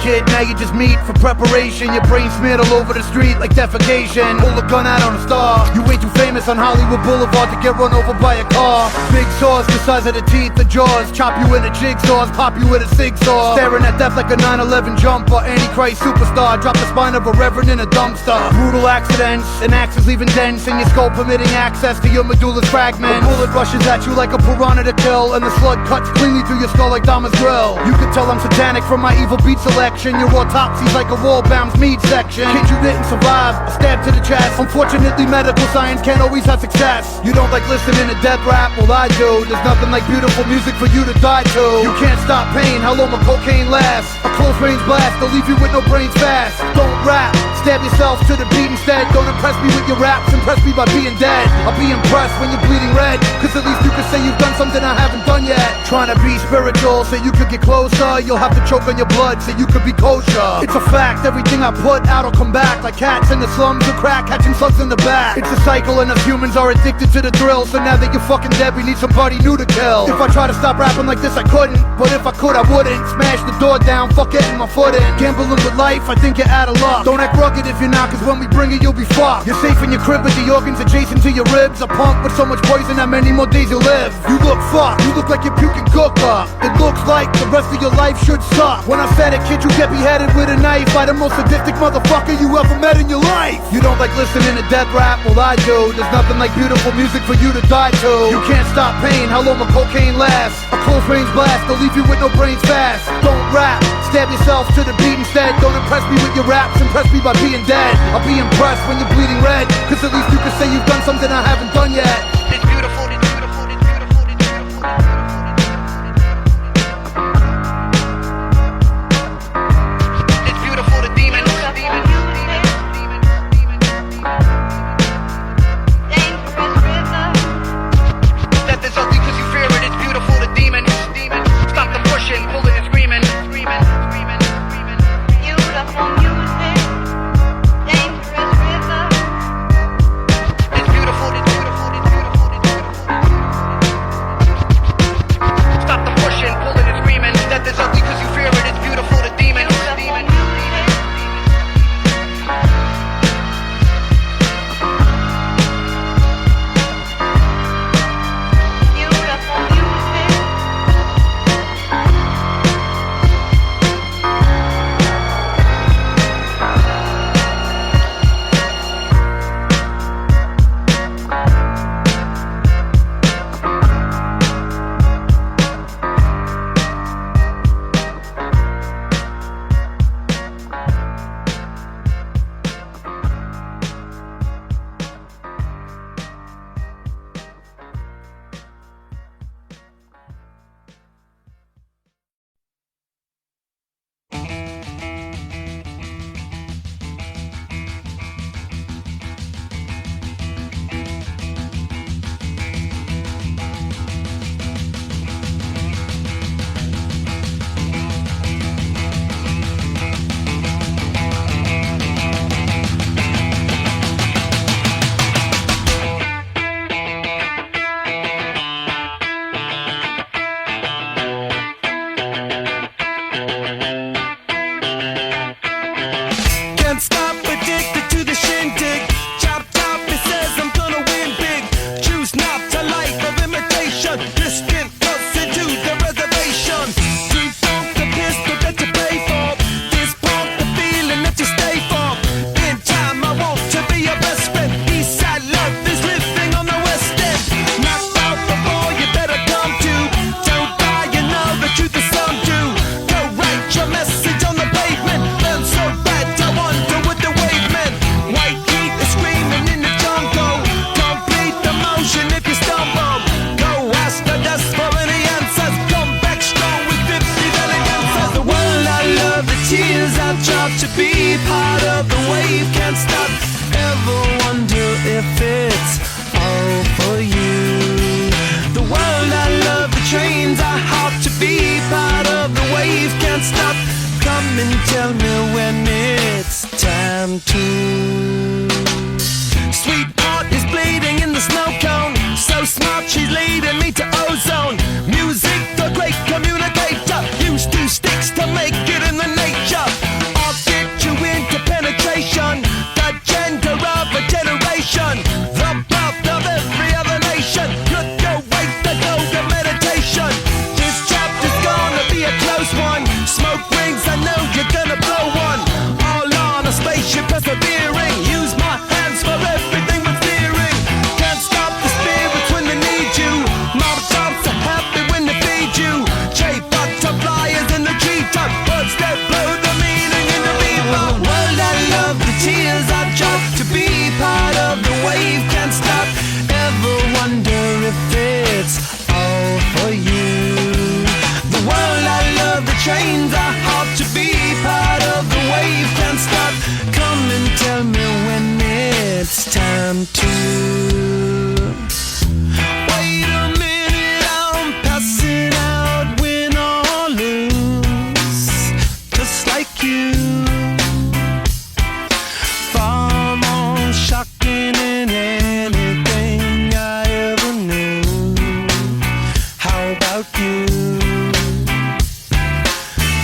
kid, now you just meet for preparation. Your brain smeared all over the street like defecation. Pull a gun out on a star. You way too famous on Hollywood Boulevard to get run over by a car. Big saws the size of the teeth, the jaws. Chop you into jigsaws, pop you with a zigzag. Staring at death like a 9/11 jumper. Antichrist superstar, drop the spine of a reverend in a dumpster. Brutal accidents, and axes leaving dents in your skull, permitting access to your medulla's fragment. A bullet rushes at you like a piranha to kill, and the slug cuts cleanly through your skull like Dama's grill. You can tell I'm satanic from my evil beat selection. Your autopsy's like a wall-bound meat section. Kid, you didn't survive, a stab to the chest. Unfortunately, medical science can't always have success. You don't like listening to death rap? Well, I do. There's nothing like beautiful music for you to die to. You can't stop pain, how long will cocaine last? A close range blast, they'll leave you with no brains fast. Don't rap, stab yourself to the beat instead. Don't impress me with your raps, impress me by being dead. I'll be impressed when you're bleeding red, cause at least you can say you've done something I haven't done yet. Trying to be spiritual so you could get closer. You'll have to choke on your blood so you could be kosher. It's a fact, everything I put out will come back. Like cats in the slums who crack, catching slugs in the back. It's a cycle and us humans are addicted to the thrill. So now that you're fucking dead, we need somebody new to kill. If I try to stop rapping like this, I couldn't. But if I could, I wouldn't. Smash the door down, fuck getting my foot in. Gambling with life, I think you're out of luck. Don't act rugged if you're not, cause when we bring it, you'll be fucked. You're safe in your crib, but the organs adjacent to your ribs. A punk with so much poison, how many more days you'll live? You look fucked, you look like you're puking cook up. It looks like the rest of your life should suck. When I said it, kid, you get beheaded with a knife by the most sadistic motherfucker you ever met in your life. You don't like listening to death rap? Well, I do. There's nothing like beautiful music for you to die to. You can't stop pain, how long will cocaine last? A close range blast, they'll leave you with no brains fast. Don't rap, stab yourself to the beat instead. Don't impress me with your raps, impress me by being dead. I'll be impressed when you're bleeding red, cause at least you can say you've done something I haven't done yet. It's beautiful, it's beautiful, it's beautiful, it's beautiful. It's beautiful, the demons. Death is ugly cause you fear it. It's beautiful, the demons. Stop the pushing, pulling and screaming. Beautiful music, dangerous rhythm. It's beautiful, it's beautiful, it's beautiful, it's beautiful. one, two. Wait a minute, I'm passing out, win or lose, just like you. Far more shocking than anything I ever knew. How about you?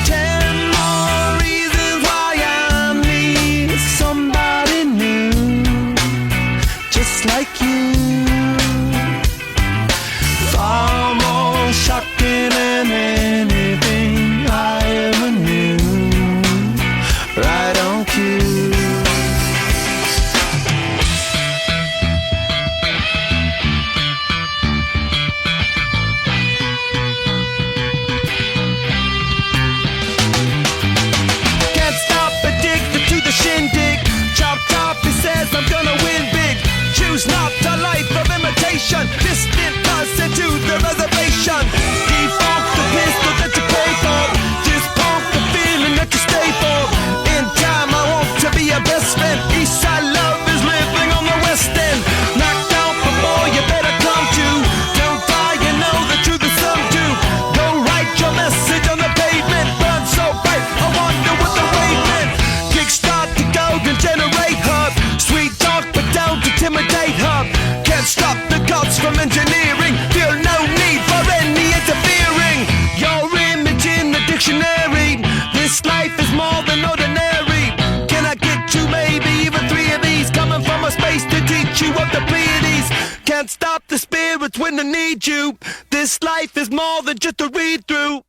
10 more reasons why I need somebody new, just like you. Far more shocking than anything I ever knew. Right on cue. Can't stop addicted to the shindig. Chop top, he says I'm gonna win big. Choose not a life of imitation. Distant us into the reservation. Default the pistol that you pay for. Just pump the feeling that you stay for. In time I want to be your best friend. Eastside love is living on the west end. Knocked out before you better come to. Don't die, you know the truth is some do. Go write your message on the pavement. Burn so bright, I wonder what the wave meant. Kickstart the golden generate hub. Sweet talk but don't intimidate hub. Can't stop the gods from engineering. Feel no need for any interfering. Your image in the dictionary. This life is more than ordinary. Can I get you maybe even 3 of these? Coming from a space to teach you of the Pleiades. Can't stop the spirits when they need you. This life is more than just a read through.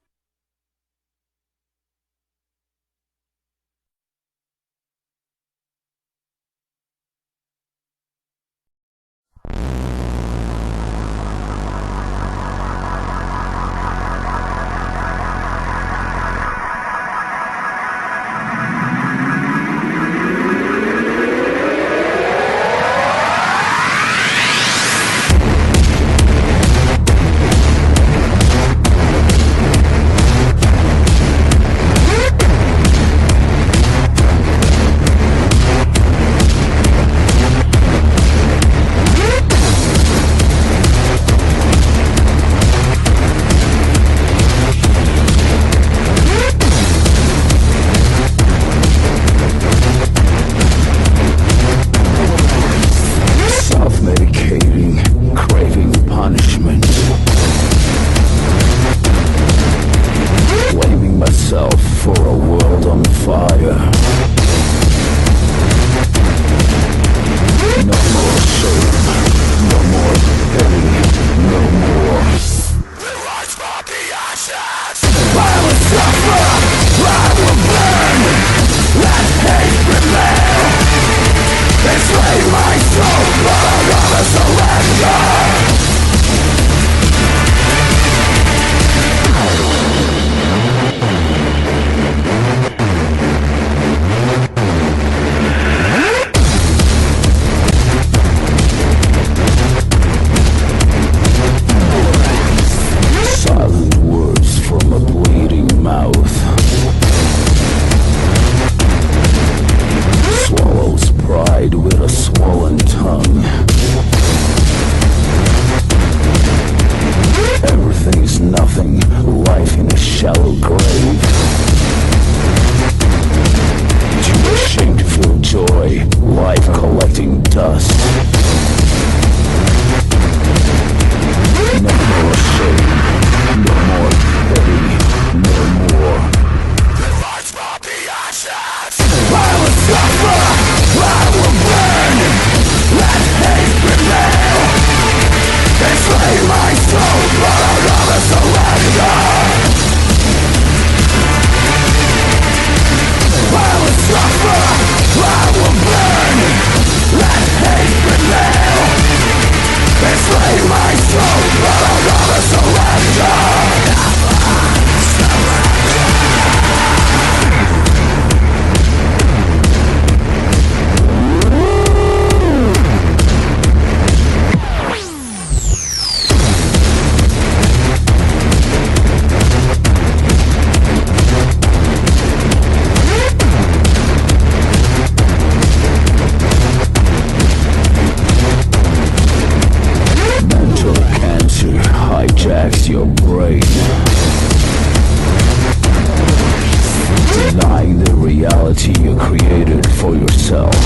yourself.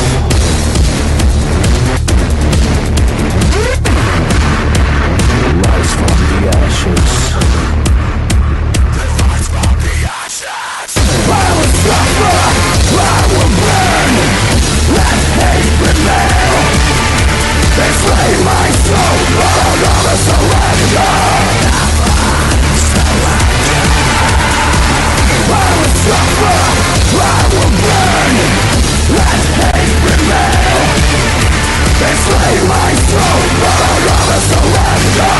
Rise from the ashes. Rise from the ashes. I will suffer, I will burn. Let hate prevail. Enslave my soul, I'll never surrender. I will suffer, I will burn. Let hate prevail. Enslave my soul, I'll never surrender.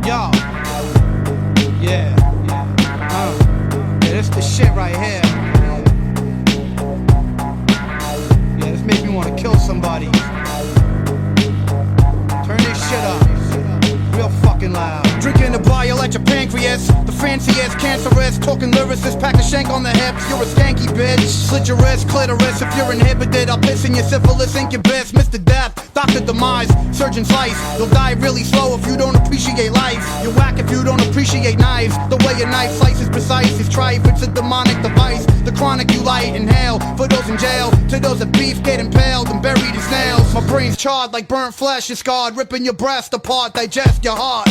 Yo, yeah, this the shit right here. Yeah, this makes me want to kill somebody. Turn this shit up, real fucking loud. Drinking the bile at your pancreas, the fanciest, cancerous, talking lyricist, pack a shank on the hips. You're a skanky bitch. Slit your wrist, clitoris. If you're inhibited, I'll piss in your syphilis, incubus, Mr. Death, Dr. Demise, Surgeon Slice. You'll die really slow if you don't appreciate life. You're whack if you don't appreciate knives. The way a knife slices precise is trife. It's a demonic device. The chronic you light, inhale. For those in jail, to those at beef, get impaled and buried in snails. My brain's charred like burnt flesh is scarred, ripping your breast apart, digest your heart.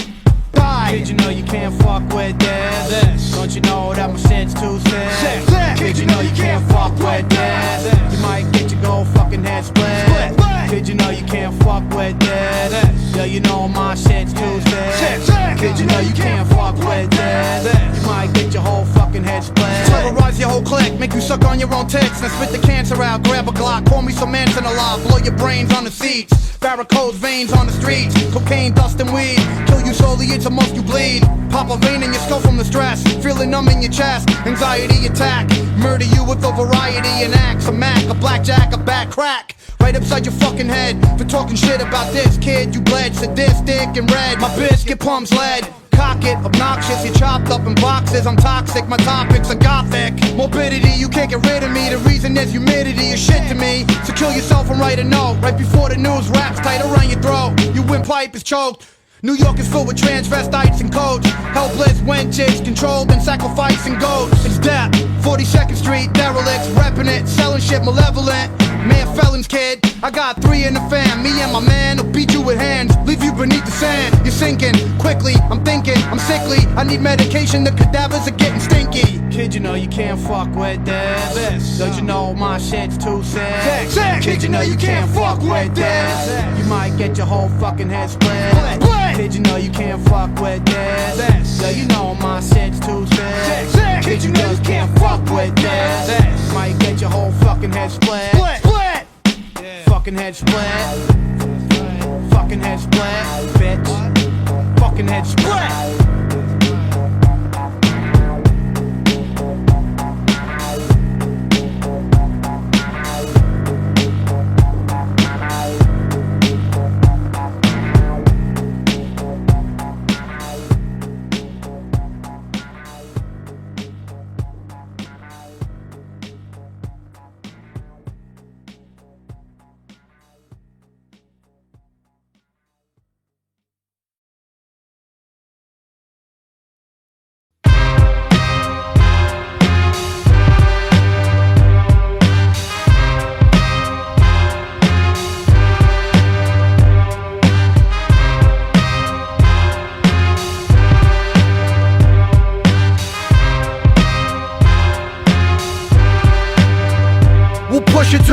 Kid, you know you can't fuck with this. Don't you know that my shit's too sick? Kid, you know you can't fuck with this. You might get your gold fucking head split. Kid, you know you can't fuck with this. Yo, you know my shit's too sick. Kid, you know you can't fuck with this. You might get your whole fucking head split. Terrorize your whole clique, make you suck on your own tits. Then spit the cancer out, grab a Glock, pour me some Manson alive, blow your brains on the seats. Varicose veins on the streets, cocaine, dust and weed. Kill you slowly, it's a most you bleed. Pop a vein in your skull from the stress, feeling numb in your chest. Anxiety attack, murder you with a variety and acts. A Mac, a blackjack, a bad crack. Right upside your fucking head for talking shit about this kid. You bled, sadistic and red. My biscuit pumps lead. Cock it, obnoxious, you're chopped up in boxes. I'm toxic, my topics are gothic. Morbidity, you can't get rid of me. The reason there's humidity is shit to me. So kill yourself and write a note right before the news wraps tight around your throat. Your windpipe is choked. New York is filled with transvestites and codes. Helpless wenches, controlled and sacrificing goats. It's death, 42nd Street, derelicts, repping it, selling shit malevolent. Man, felons, kid, I got 3 in the fam. Me and my man will beat you with hands, leave you beneath the sand. You're sinking, quickly, I'm thinking, I'm sickly. I need medication, the cadavers are getting stinky. Kid, you know you can't fuck with this. Don't you know my shit's too sick? Kid, you know you can't fuck with this. You might get your whole fucking head split. Kid, you know you can't fuck with this. Yo, you know my shit's too sick. Kid, you know you can't fuck with this. Might get your whole fucking head split. Fucking head split. Fucking head split, bitch. Fucking head split.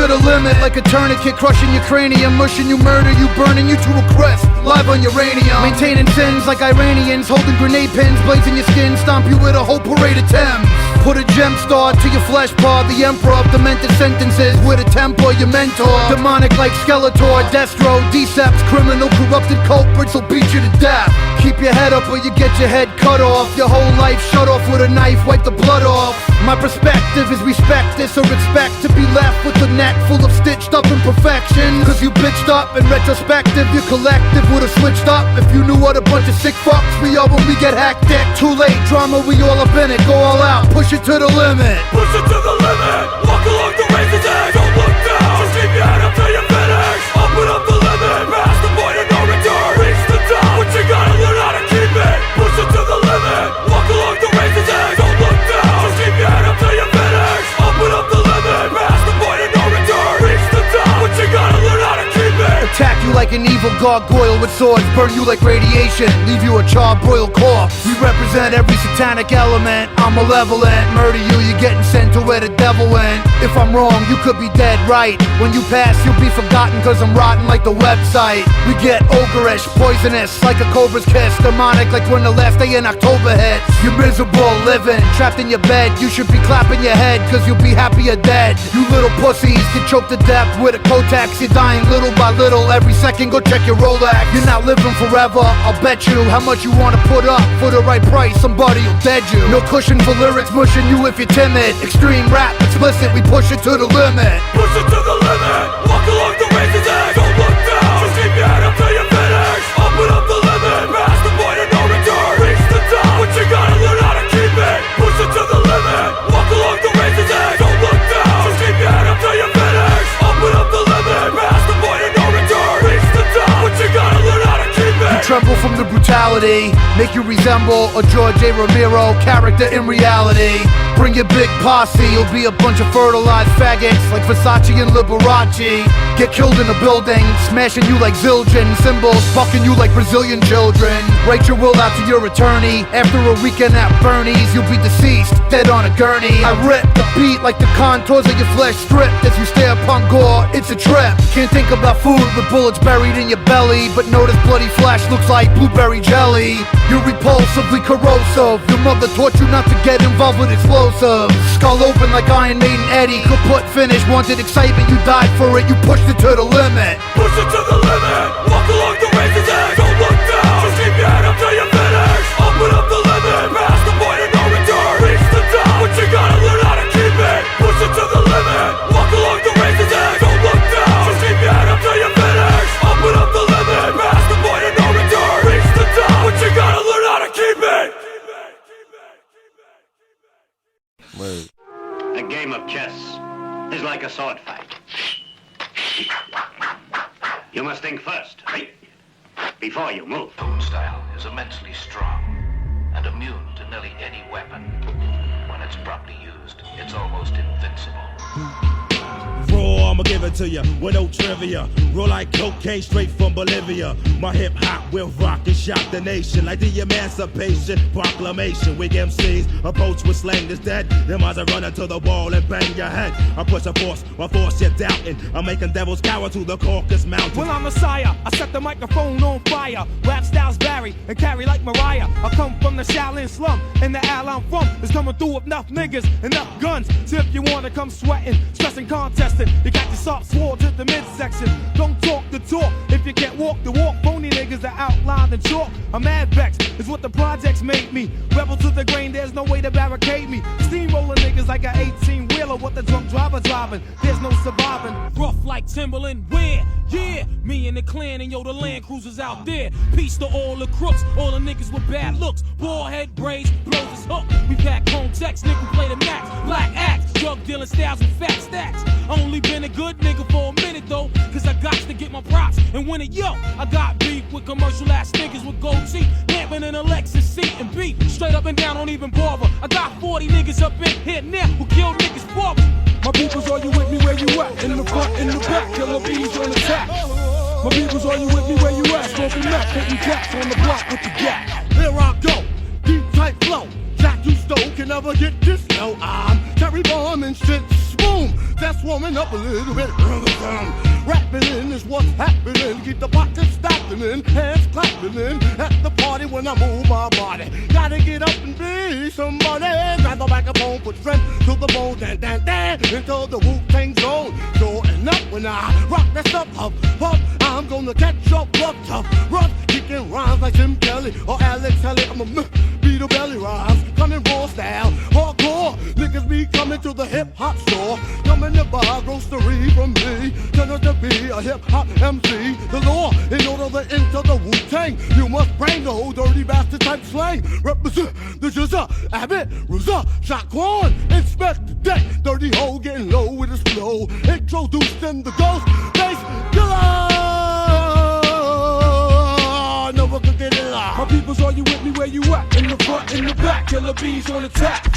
to the limit like a tourniquet, crushing your cranium, mushing you, murder you, burning you to a crisp, live on uranium. Maintaining sins like Iranians, holding grenade pins, blazing your skin, stomp you with a whole parade of Thames. Put a gem star to your flesh paw, the emperor of demented sentences with a temper, your mentor. Demonic like Skeletor, Destro, Decepts, criminal, corrupted culprits will beat you to death. Keep your head up or you get your head cut off. Your whole life shut off with a knife, wipe the blood off. My perspective is respect this or expect to be left with a neck full of stitched up imperfections. Cause you bitched up in retrospective, your collective would've switched up if you knew what a bunch of sick fucks we are when we get hectic. Too late, drama, we all up in it, go all out, push it to the limit. Push it to the limit, walk along the razor's edge. Don't look down, just keep your head up till you finish. Open up the limit, past the point of no return. Reach the top, but you gotta learn how to keep it. Push it to the limit, walk along the razor's edge. Don't look down, just keep your head up till you finish. Open up the limit, past the point of no return. Reach the top, but you gotta learn how to keep it. Attack you like an evil gargoyle with swords, burn you like radiation, leave you a charbroiled corpse. We represent every satanic element, I'm malevolent. Murder you, you're getting sent to where the devil went. If I'm wrong, you could be dead right. When you pass, you'll be forgotten cause I'm rotten like the website. We get ogreish, poisonous like a cobra's kiss. Demonic like when the last day in October hits. You're miserable living, trapped in your bed. You should be clapping your head cause you'll be happy you're dead. You little pussies get choked to death with a Kotex. You're dying little by little, every second go check your Rolex. You're not living forever, I'll bet you how much you wanna put up. For the right price, somebody will dead you. No cushion for lyrics, mushing you if you're timid. Extreme rap, explicit, we push it to the limit. Push it to the limit, walk along the razor's edge. Don't look down, just keep your head up till you finish. Open up the limit, past the point of no return. Reach the top, but you gotta learn how to keep it. Push it to the limit, walk along the razor's edge. Don't look down, just keep your head up till you finish. Open up the limit, past the point of no return. Reach the top, but you gotta learn how to keep it. You tremble from the brutality, make you resemble a George A. Romero character in reality. Bring your big posse, you'll be a bunch of fertilized faggots like Versace and Liberace. Get killed in a building, smashing you like Zildjian symbols, fucking you like Brazilian children. Write your will out to your attorney. After a weekend at Bernie's, you'll be deceased, dead on a gurney. I rip the beat like the contours of your flesh stripped. As you stare upon gore, it's a trip. Can't think about food with bullets buried in your belly, but notice bloody flesh looks like blueberry jelly. You're repulsively corrosive. Your mother taught you not to get involved with explosives. Skull open like Iron Maiden Eddie. Kaput finish, wanted excitement, you died for it. You pushed it to the limit. Push it to the limit, walk along the razor's edge. Don't look down, just keep your head up till you finish. Open up the limit, past the point of no return. Reach the top, but you gotta learn how to keep it. Push it to the limit, walk along the razor's edge. Don't look down, just keep your head up till you finish. Open up the limit, past the point of no return. Reach the top, but you gotta learn how to keep it. A game of chess is like a sword fight. You must think first, before you move. Own style is immensely strong and immune to nearly any weapon. When it's properly used, it's almost invincible. Raw, I'ma give it to you with no trivia. Roll like cocaine straight from Bolivia. My hip hop will rock and shock the nation like the Emancipation Proclamation. Weak MCs approach with slang that's dead. Them eyes are running to the wall and bang your head. I push a force, my force you're doubting. I'm making devils cower to the Caucasus Mountains. Well, I'm Messiah, I set the microphone on fire. Rap styles vary and carry like Mariah. I come from the Shaolin slum, and the al I'm from is coming through with enough niggas, enough guns. So if you wanna come sweating, stressing, contesting, you got your soft sword to the midsection. Don't talk the talk if you can't walk the walk. Phony niggas that outline the chalk. I'm mad vexed, is what the projects made me. Rebel to the grain, there's no way to barricade me. Steamroller niggas like an 18-wheeler with the drunk driver driving. There's no surviving. Rough like Timberland, where? Yeah, me and the clan and yo, the Land Cruisers out there. Peace to all the crooks, all the niggas with bad looks. Bald head braids, blows his hook. We pack home text, nigga play the max. Black axe, drug dealing styles with fat stacks. Only been a good nigga for a minute though, cause I got to get my props and win it. Yo, I got beef with commercial ass niggas with gold teeth, lamping in a Lexus seat and beat. Straight up and down, don't even bother. I got 40 niggas up in here now who kill niggas for me. My peoples, are you with me where you at? In the front, in the back, killer bees on attack. My peoples, are you with me where you at? Smoking meth, putting caps on the block with the gap. Here I go, deep tight flow. Jack you stole can never get this. No, I'm Terry Bomb and shit. Boom, just warming up a little bit. Rapping in is what's happening. Keep the pockets stacking in, hands clapping in. At the party when I move my body. Gotta get up and be somebody. Grab the microphone, put strength to the bone. Dan, dan, dan, into the Wu-Tang zone. Showing up when I rock that stuff up. I'm gonna catch up, tough, rough. Kicking rhymes like Jim Kelly or Alex Haley. I'm a beat a belly rhymes. Coming raw style, hardcore. Niggas be coming to the hip-hop store. Coming to buy grocery from me. Turn to be a hip-hop MC. The law, in order to enter the Wu-Tang, you must bring the whole dirty bastard type slang. Represent the Jizza, Abbott, Rizza, Shaquan, inspect the deck. Dirty hole getting low with his flow. Introduced in the ghost bass killer. No one can get it live. My peoples, are you with me where you at? In the front, in the back, killer bees on attack.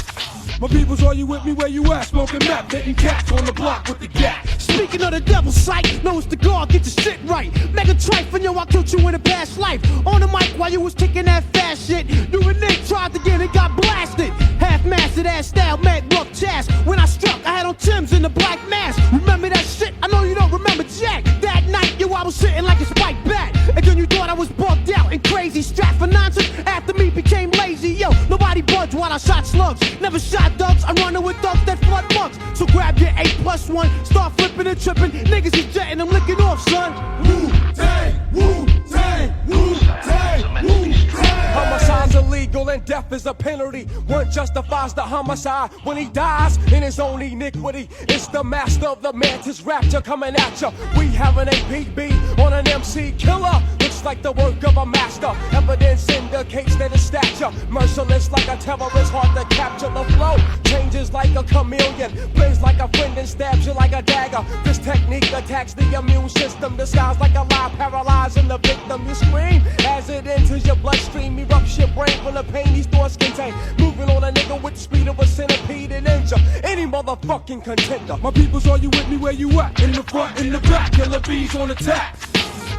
My peoples, are you with me where you at? Smoking meth, hitting cats on the block with the gat. Speaking of the devil's sight, know it's the guard, get your shit right. Mega trife, and yo, I killed you in a past life. On the mic while you was kicking that fast shit. You and Nick tried to get it, got blasted. Half-mastered ass style, mad rough chast. When I struck, I had on Tim's in the black mask. Remember that shit? I know you don't remember Jack. That night, yo, I was sitting like a spiked bat. And then you thought I was bugged out and crazy. Strapped for nonsense, after me became lazy. Yo, nobody budged while I shot slugs. Never shot ducks, I'm running with ducks that flood bucks. So grab your 8+1, start flipping and tripping. Niggas is jetting, I'm licking off, son. Wu-Tang, Wu-Tang, Wu-Tang, Wu-Tang. Homicide's illegal and death is a penalty. One justifies the homicide when he dies in his own iniquity. It's the master of the mantis rapture coming at ya. We have an APB on an MC killer. Looks like the work of a master. Evidence indicates that his stature merciless like a terrorist, hard to capture. The flow changes like a chameleon, blends like a friend and stabs you like a dagger. This technique attacks the immune system, disguised like a lie, paralyzing the victim. You scream as it enters your bloodstream, erupts your brain from the pain these thoughts contain. Moving on a nigga with the speed of a centipede and injure any motherfucking contender. My peoples, are you with me where you at? In the front, in the back, killer bees on attack.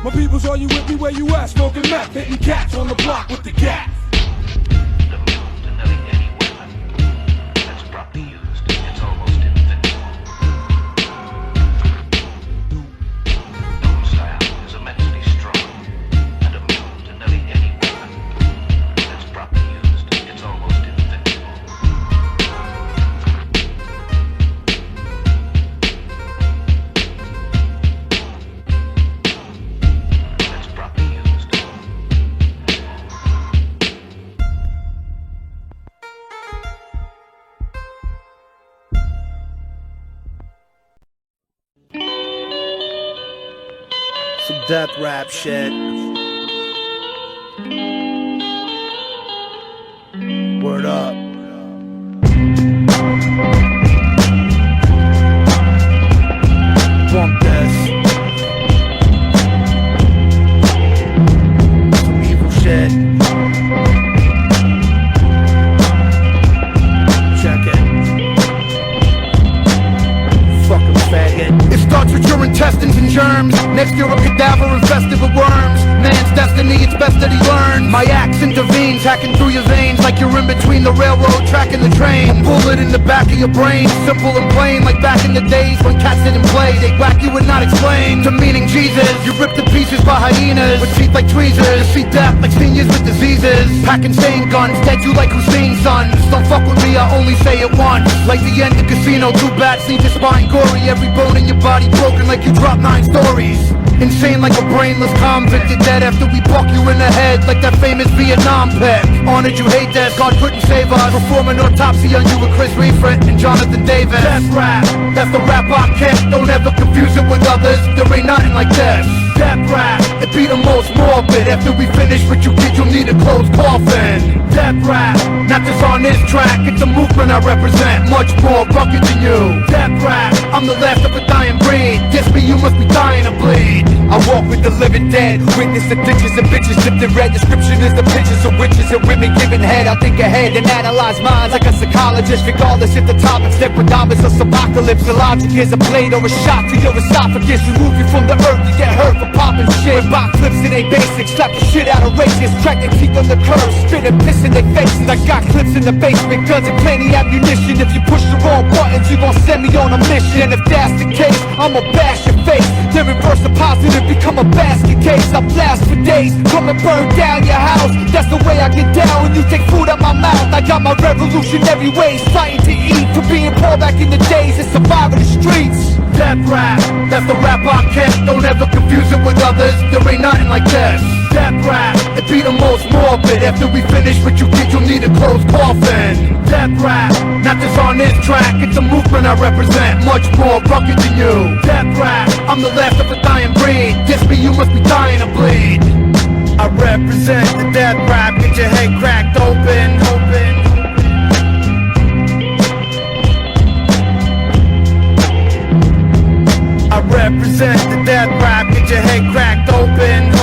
My peoples, are you with me where you at? Smoking meth, hitting cats on the block with the gat. Immune to nearly any weapon that's properly used. It's almost invincible. Known style is immensely strong and immune to nearly any weapon that's properly used. It's almost invincible. That's properly used. Some death rap shit. Word up. Bump this. Some evil shit. Check it. Fucking faggot. It starts with your intestines and germs. Next you're a cadaver infested with worms. Man's destiny, it's best that he learns. My axe intervenes, hacking through your veins like you're in between the railroad track and the train. A bullet in the back of your brain, simple and plain, like back in the days when cats didn't play. They whack you and not explain. To meaning Jesus, you ripped to pieces by hyenas with teeth like tweezers. You see death like seniors with diseases. Packing stain guns, dead you like Hussein's sons. Don't fuck with me, I only say it once. Like the end of Casino, two bats leave your spine gory. Every bone in your body broken like you dropped 9 stories. Insane like a brainless convict. You're dead after we buck you in the head like that famous Vietnam pick. Honored you hate that, God couldn't save us. Perform an autopsy on you with Chris Refrit and Jonathan Davis. That's rap, that's the rap I kick. Don't ever confuse it with others, there ain't nothing like this. Death rap, it be the most morbid. After we finish with you kids, you'll need a closed coffin. Death rap, not just on this track, it's a movement I represent, much more rugged than you. Death rap, I'm the last of a dying breed. Diss me, you must be dying to bleed. I walk with the living dead, witness the ditches and bitches dipped in red. Description is the pictures of witches and women giving head. I think ahead and analyze minds like a psychologist, regardless if the topic's Nequadamus or Subocalypse. The logic is a blade or a shot to your esophagus. Remove you from the earth, you get hurt from for popping shit. Rock flips in they basics, slap the shit out of racists. Crack their teeth on the curb, spit and piss in their faces. I got clips in the basement, guns and plenty ammunition. If you push the wrong buttons, you gon' send me on a mission. And if that's the case, I'ma bash your face. Then reverse the positive, become a basket case. I blast for days, come and burn down your house. That's the way I get down when you take food out my mouth. I got my revolutionary ways, fighting to eat. For being poor back in the days and surviving the streets. Death rap, that's the rap I kept. Don't ever confuse it with others, there ain't nothing like this. Death rap, it be the most morbid. After we finish what you get, you'll need a closed coffin. Death rap, not just on this track, it's a movement I represent, much more rugged than you. Death rap, I'm the last of a dying breed. Diss me, you must be dying to bleed. I represent the death rap, get your head cracked open. I represent the death rap, get your head cracked open.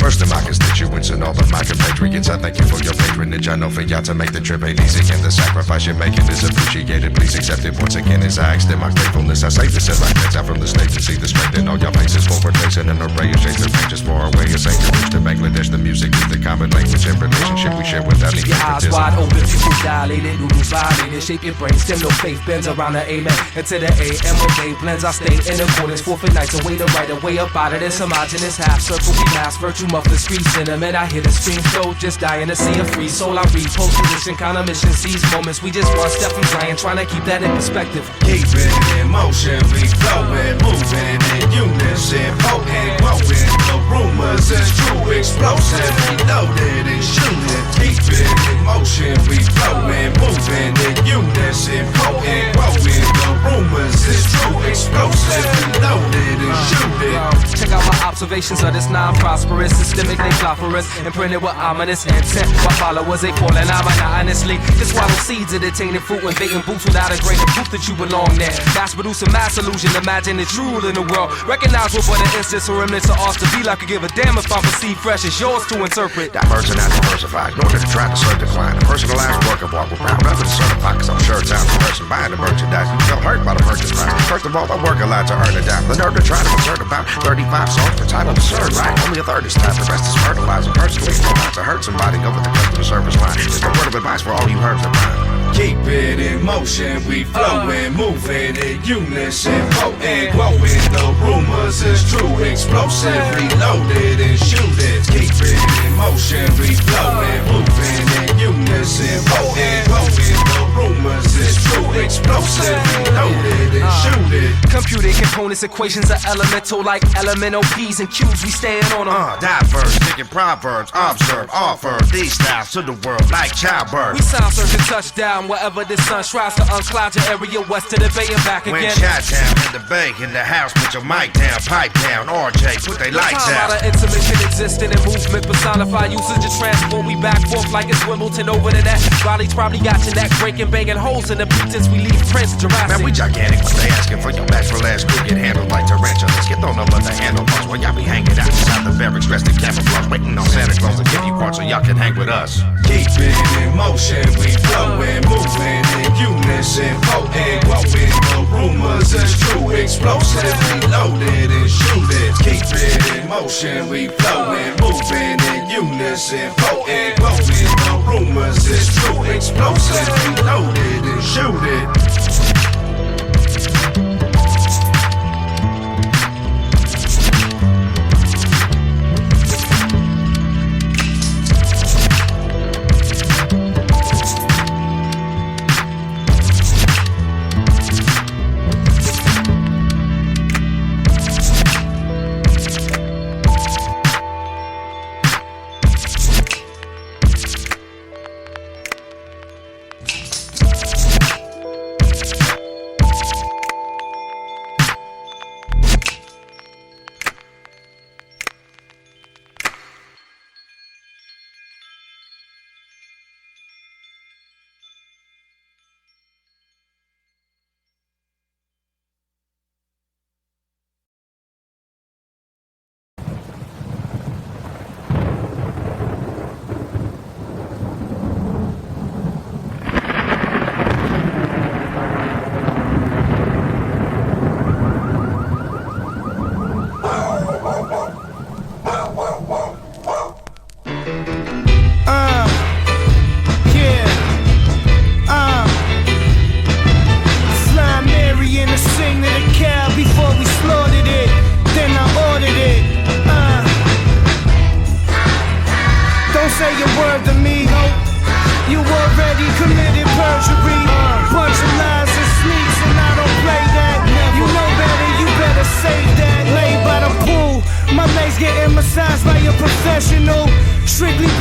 First to my constituents and all of my compatriots, I thank you for your patronage. I know for y'all to make the trip ain't easy, and the sacrifice you're making is appreciated. Please accept it once again as I extend my gratefulness. I say this as I glance out from the stage and see the strength in all your faces. For portraying an array of shades that ranges far away as St. Rich to Bangladesh. The music is the common language and relationship we share without any your eyes wide open, people dilated, noodles violated. Shape your brain, stem no faith bends around the amen. Into the AM when day blends, I stay in accordance. Forfeit nights away to right away up out of this homogenous half circle. We mass virtue muff the street cinnamon. I hear the stream flow, just dying to see a free soul. I repost position, kind of mission, seize moments. We just one step from trying to keep that in perspective. Keep it in motion, we flowing, moving in unison, potent, growing. The rumors is true, explosive, reloaded and shooting. Keep it in motion, we flowing, moving in unison, potent, growing. The rumors is true, explosive, reloaded and shooting. Check out my observations of this non-prosperous systemic they fly for us, imprinted with ominous intent. My followers they falling out monotonously. Just swallow seeds of the tainted fruit, invading boots without a grain of proof that you belong there. Mass producing mass illusion, imagine it's true in the world. Recognize what but an instance or remnants of ours to be like. I give a damn if I perceive fresh, it's yours to interpret. Diverse and not diversified, nor did it try to serve decline. A personalized work of art, we're proud of it, certified, cause I'm sure it's out the person buying the merchandise. You felt hurt by the purchase price. First of all, I work a lot to earn a dime. The nerve to try to insert about 35 songs for title absurd, right? Only a third is time, the rest is fertilizer. Personally, it's not to hurt somebody over the customer service line. It's a word of advice for all you herbs and mine. Keep it in motion, we flowing, moving in unison, potent, growing. The rumors is true, explosive, reloaded and shooting. Keep it in motion, we flowing, moving in unison, potent, growing. The rumors is true, explosive, reloaded and shooting. Computer components, equations are elemental like elemental P's and Q's. We stand on them. Diverse, thinking proverbs, observe, offer these styles to the world like childbirth. We sound searching touchdown wherever the sun tries to uncloud your area west to the bay and back again. When Chi-Town in the bay, in the house, put your mic down, pipe down, RJ, put they lights out. Out of intermission existing and movement personify usage of transport. We back forth like it's Wimbledon over the net. Riley's probably got your neck breaking, banging holes in the pretense. We leave prints Jurassic. Man, we gigantic, but they asking for your bachelor last crew get handled like tarantulas. Get thrown over the handlebars while y'all be hanging out inside the barracks dressed in camouflage, waiting on Santa Claus to give you parts so y'all can hang with us. Keep it in motion, we flowing, moving in unison, potent, growing. The rumors is true, explosive, reloaded and shooting. Keep it in motion, we flowing, moving in unison, potent, growing. The rumors is true, explosive, reloaded and shooting.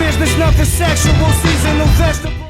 business, nothing sexual, seasonal vegetable.